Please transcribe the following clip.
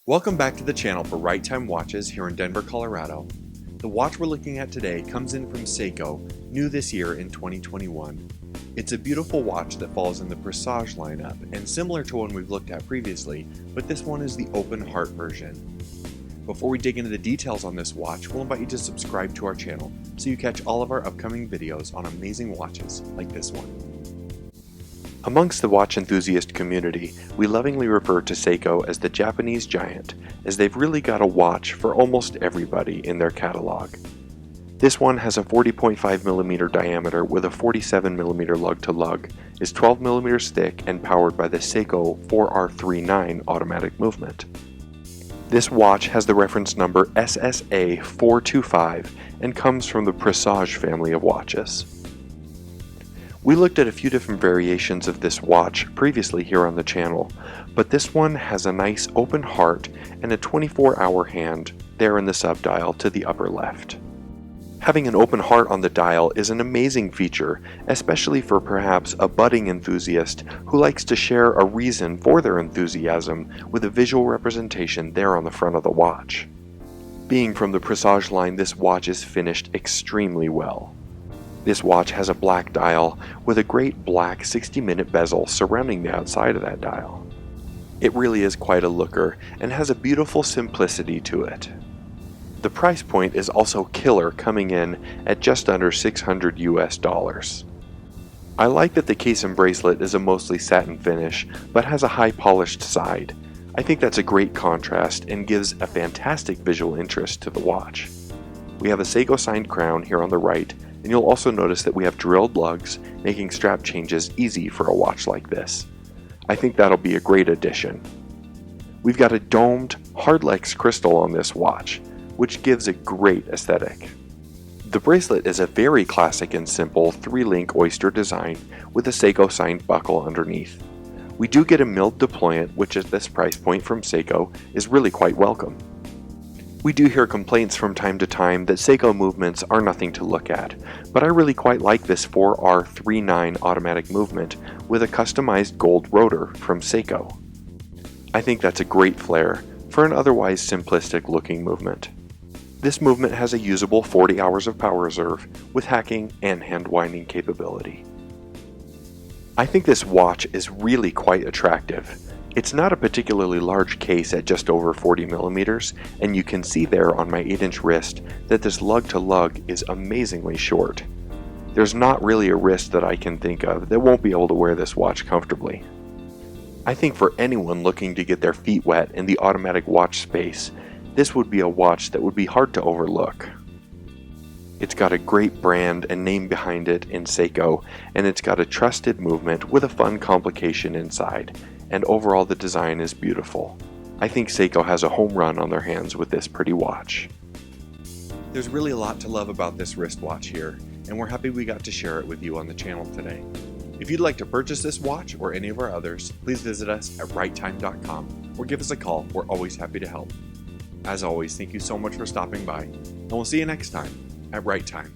Welcome back to the channel for Right Time Watches here in Denver, Colorado. The watch we're looking at today comes in from Seiko, new this year in 2021. It's a beautiful watch that falls in the Presage lineup and similar to one we've looked at previously, but this one is the open heart version. Before we dig into the details on this watch, we'll invite you to subscribe to our channel so you catch all of our upcoming videos on amazing watches like this one. Amongst the watch enthusiast community, we lovingly refer to Seiko as the Japanese giant, as they've really got a watch for almost everybody in their catalog. This one has a 40.5mm diameter with a 47mm lug-to-lug, is 12mm thick and powered by the Seiko 4R39 automatic movement. This watch has the reference number SSA425 and comes from the Presage family of watches. We looked at a few different variations of this watch previously here on the channel, but this one has a nice open heart and a 24-hour hand there in the subdial to the upper left. Having an open heart on the dial is an amazing feature, especially for perhaps a budding enthusiast who likes to share a reason for their enthusiasm with a visual representation there on the front of the watch. Being from the Presage line, this watch is finished extremely well. This watch has a black dial with a great black 60-minute bezel surrounding the outside of that dial. It really is quite a looker and has a beautiful simplicity to it. The price point is also killer, coming in at just under $600 US. I like that the case and bracelet is a mostly satin finish but has a high polished side. I think that's a great contrast and gives a fantastic visual interest to the watch. We have a Seiko signed crown here on the right, and you'll also notice that we have drilled lugs, making strap changes easy for a watch like this. I think that'll be a great addition. We've got a domed, hardlex crystal on this watch, which gives a great aesthetic. The bracelet is a very classic and simple 3-link oyster design with a Seiko signed buckle underneath. We do get a milled deployant, which at this price point from Seiko is really quite welcome. We do hear complaints from time to time that Seiko movements are nothing to look at, but I really quite like this 4R39 automatic movement with a customized gold rotor from Seiko. I think that's a great flair for an otherwise simplistic looking movement. This movement has a usable 40 hours of power reserve with hacking and hand winding capability. I think this watch is really quite attractive. It's not a particularly large case at just over 40mm, and you can see there on my 8-inch wrist that this lug-to-lug is amazingly short. There's not really a wrist that I can think of that won't be able to wear this watch comfortably. I think for anyone looking to get their feet wet in the automatic watch space, this would be a watch that would be hard to overlook. It's got a great brand and name behind it in Seiko, and it's got a trusted movement with a fun complication inside. And overall the design is beautiful. I think Seiko has a home run on their hands with this pretty watch. There's really a lot to love about this wristwatch here, and we're happy we got to share it with you on the channel today. If you'd like to purchase this watch or any of our others, please visit us at righttime.com or give us a call. We're always happy to help. As always, thank you so much for stopping by, and we'll see you next time at Right Time.